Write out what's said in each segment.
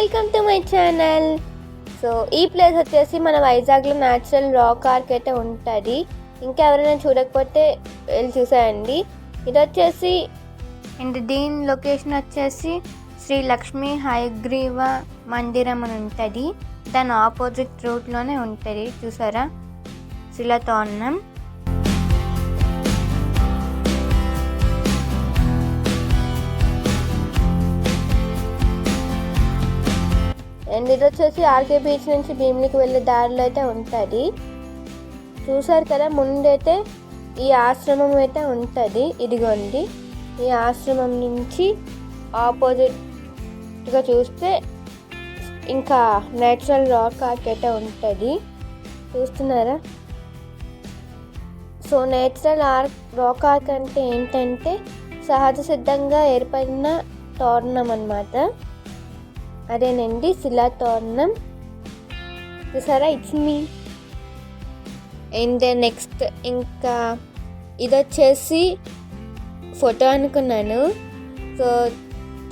Welcome to my channel. So ఈ place వచ్చేసి మన వైజాగ్లో న్యాచురల్ రాక్ ఆర్క్ అయితే ఉంటుంది. ఇంకా ఎవరైనా చూడకపోతే వెళ్ళి చూసేయండి. ఇది వచ్చేసి అండ్ దీని లొకేషన్ వచ్చేసి శ్రీ లక్ష్మీ హయగ్రీవ మందిరం అని ఉంటుంది. దాని ఆపోజిట్ రూట్లోనే ఉంటుంది. చూసారా శిలాతోరణం. అండ్ ఇది వచ్చేసి ఆర్కే బీచ్ నుంచి భీమిలికి వెళ్ళే దారిలో అయితే ఉంటుంది. చూసారు కదా, ముందైతే ఈ ఆశ్రమం అయితే ఉంటుంది. ఇదిగోండి, ఈ ఆశ్రమం నుంచి ఆపోజిట్గా చూస్తే ఇంకా నేచురల్ రాక్ ఆర్క్ అయితే ఉంటుంది. చూస్తున్నారా? సో నేచురల్ రాక్ ఆర్క్ అంటే ఏంటంటే సహజ సిద్ధంగా ఏర్పడిన తోరణం అన్నమాట. అదేనండి శిలాతోరణం. చూసారా, ఇట్స్ మీ. అండ్ నెక్స్ట్ ఇంకా ఇది వచ్చేసి ఫోటో అనుకున్నాను. సో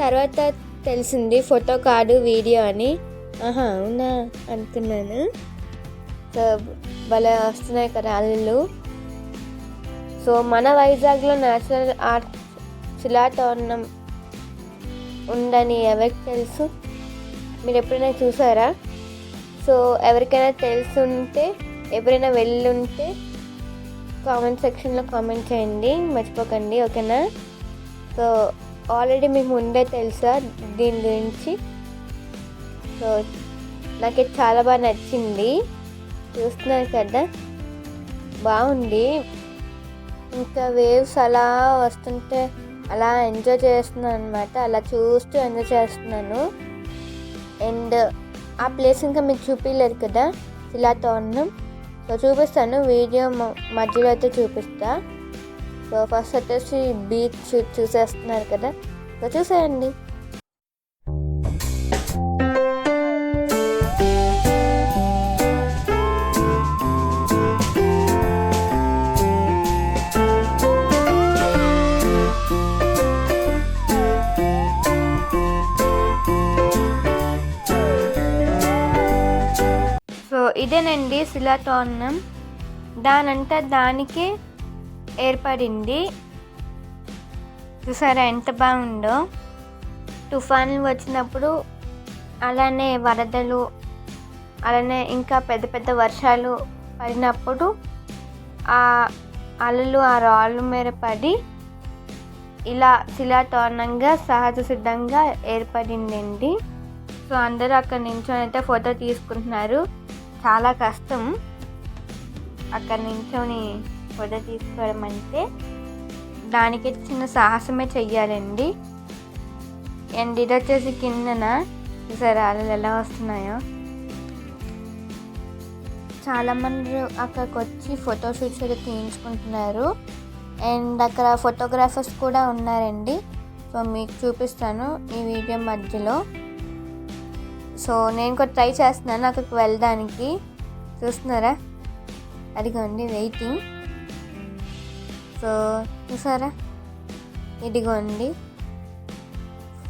తర్వాత తెలిసింది ఫోటో కాదు వీడియో అని. అవునా అనుకున్నాను. సో భలే వస్తున్నాయి కదా అల్లులు. సో మన వైజాగ్లో న్యాచురల్ ఆర్ట్ శిలాతోరణం ఉందని ఎవరికి తెలుసు? మీరు ఎప్పుడైనా చూసారా? సో ఎవరికైనా తెలుసుంటే, ఎవరైనా వెళ్ళుంటే కామెంట్ సెక్షన్లో కామెంట్ చేయండి, మర్చిపోకండి, ఓకేనా? సో ఆల్రెడీ మీకు ముందే తెలుసా దీని గురించి? సో నాకు చాలా బాగా నచ్చింది. చూస్తున్నారు కదా, బాగుంది. ఇంకా వేవ్స్ అలా వస్తుంటే అలా ఎంజాయ్ చేస్తున్నాను అనమాట. అలా చూస్తూ ఎంజాయ్ చేస్తున్నాను. అండ్ ఆ ప్లేస్ ఇంకా మీకు చూపించలేదు కదా శిలాతోరణం. సో చూపిస్తాను, వీడియో మధ్యలో అయితే చూపిస్తా. సో ఫస్ట్ వచ్చేసి బీచ్ చూసేస్తున్నారు కదా, సో చూసేయండి. ఇదేనండి శిలాతోరణం. దానంతా దానికే ఏర్పడింది. చూసారా ఎంత బాగుందో. తుఫాన్లు వచ్చినప్పుడు, అలానే వరదలు, అలానే ఇంకా పెద్ద పెద్ద వర్షాలు పడినప్పుడు ఆ అలలు ఆ రాళ్ళ మీద పడి ఇలా శిలాతోరణంగా సహజ సిద్ధంగా ఏర్పడిందండి. సో అందరూ అక్కడ నించొని అయితే ఫోటో తీసుకుంటున్నారు. చాలా కష్టం అక్కడ నించొని ఫోటో తీసుకోవడం అంటే. దానికి చిన్న సాహసమే చెయ్యాలండి. అండ్ ఇది వచ్చేసి కిందన చూసారా అలలు ఎలా వస్తున్నాయో. చాలామంది అక్కడికి వచ్చి ఫోటోషూట్స్ అయితే తీయించుకుంటున్నారు. అండ్ అక్కడ ఫోటోగ్రాఫర్స్ కూడా ఉన్నారండి. సో మీకు చూపిస్తాను ఈ వీడియో మధ్యలో. సో నేను కూడా ట్రై చేస్తున్నాను అక్కడికి వెళ్ళడానికి. చూస్తున్నారా, అదిగోండి వెయిటింగ్. సో చూసారా, ఇదిగోండి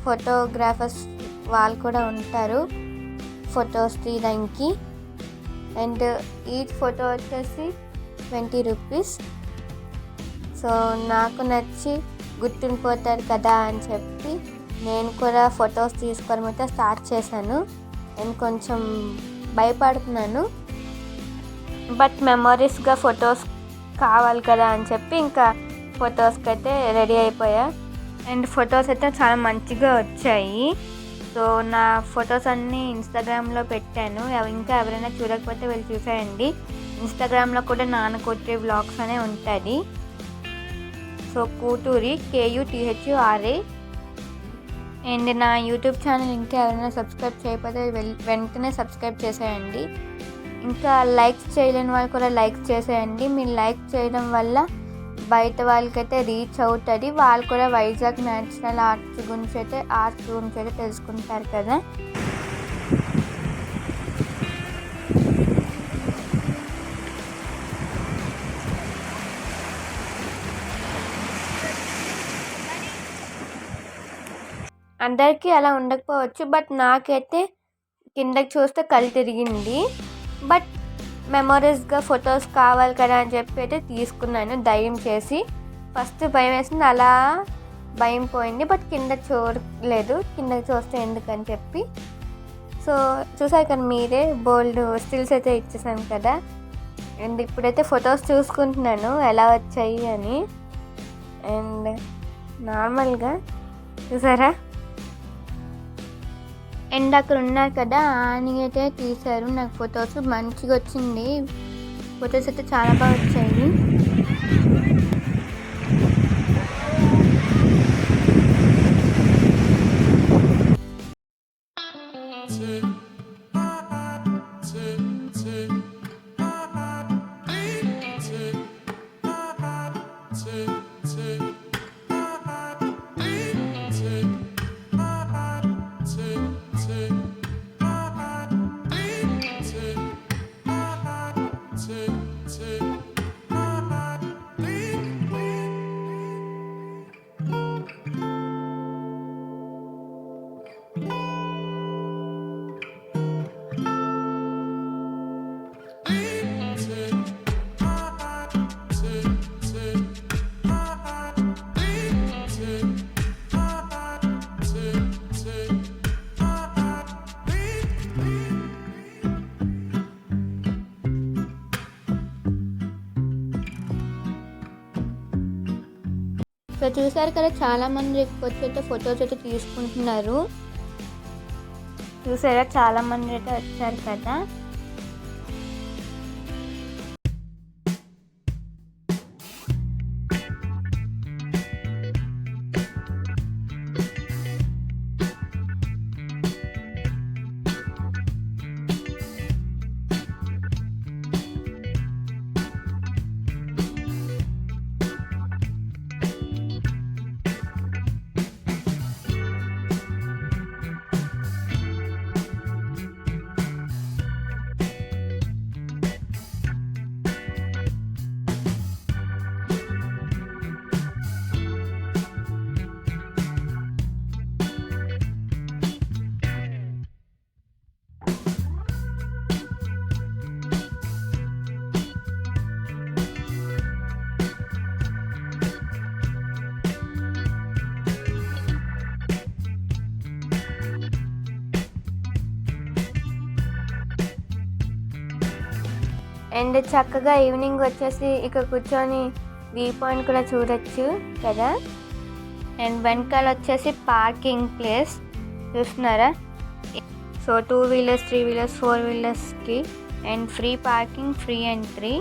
ఫోటోగ్రాఫర్స్ వాళ్ళు కూడా ఉంటారు ఫొటోస్ తీయడానికి. అండ్ ఈ ఫోటో వచ్చేసి 20 రూపీస్. సో నాకు నచ్చి గుర్తుండిపోతారు కదా అని చెప్పి నేను కూడా ఫొటోస్ తీసుకోవడం అయితే స్టార్ట్ చేశాను. అండ్ కొంచెం భయపడుతున్నాను, బట్ మెమరీస్గా ఫొటోస్ కావాలి కదా అని చెప్పి ఇంకా ఫొటోస్కి అయితే రెడీ అయిపోయా. అండ్ ఫొటోస్ అయితే చాలా మంచిగా వచ్చాయి. సో నా ఫొటోస్ అన్నీ ఇన్స్టాగ్రామ్లో పెట్టాను. ఇంకా ఎవరైనా చూడకపోతే వెళ్ళి చూసేయండి. ఇన్స్టాగ్రామ్లో కూడా నాన్నకూతురి వ్లాగ్స్ అనే ఉంటుంది. సో కూటూరి KUTHURA. అండ్ నా యూట్యూబ్ ఛానల్ ఇంకా ఎవరైనా సబ్స్క్రైబ్ చేయకపోతే వెంటనే సబ్స్క్రైబ్ చేసేయండి. ఇంకా లైక్స్ చేయలేని వాళ్ళు కూడా లైక్ చేసేయండి. మీరు లైక్ చేయడం వల్ల బయట వాళ్ళకైతే రీచ్ అవుతుంది. వాళ్ళు కూడా వైజాగ్ నేచురల్ ఆర్ట్స్ గురించి అయితే తెలుసుకుంటారు కదా. అందరికీ అలా ఉండకపోవచ్చు, బట్ నాకైతే కిందకి చూస్తే కళ్ళు తిరిగింది. బట్ మెమరీస్గా ఫొటోస్ కావాలి కదా అని చెప్పి అయితే తీసుకున్నాను ధైర్యం చేసి. ఫస్ట్ భయం వేసింది, అలా భయం పోయింది. బట్ కింద చూడలేదు, కిందకి చూస్తే ఎందుకని చెప్పి. సో చూసారు కదా మీరే, బోల్డ్ స్టిల్స్ అయితే ఇచ్చేసాను కదా. అండ్ ఇప్పుడైతే ఫొటోస్ చూసుకుంటున్నాను ఎలా వచ్చాయి అని. అండ్ నార్మల్గా చూసారా, అండ్ అక్కడ ఉన్నారు కదా అని అయితే తీశారు నాకు ఫొటోస్. మంచిగా వచ్చింది, ఫొటోస్ అయితే చాలా బాగా వచ్చాయి. సో చూసారు కదా, చాలామంది వచ్చి అయితే ఫొటోస్ అయితే తీసుకుంటున్నారు. చూసారా, చాలామంది అయితే వచ్చారు కదా. అండ్ చక్కగా ఈవినింగ్ వచ్చేసి ఇక్కడ కూర్చొని వ్యూ పాయింట్ కూడా చూడొచ్చు కదా. అండ్ వెనకాల వచ్చేసి పార్కింగ్ ప్లేస్ చూస్తున్నారా. సో 2 వీలర్స్, 3 వీలర్స్, 4 వీలర్స్కి and free parking, free entry.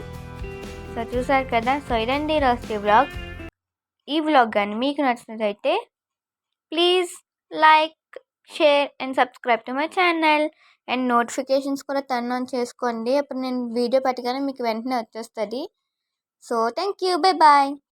So చూసారు కదా. సో ఇదండి ఈరోజు వ్లాగ్. ఈ వ్లాగ్ కానీ మీకు నచ్చినట్లయితే please like, share and subscribe to my channel. And notifications కూడా టర్న్ ఆన్ చేసుకోండి, అప్పుడు నేను వీడియో పెట్టగానే మీకు వెంటనే వచ్చేస్తుంది. So thank you, bye bye.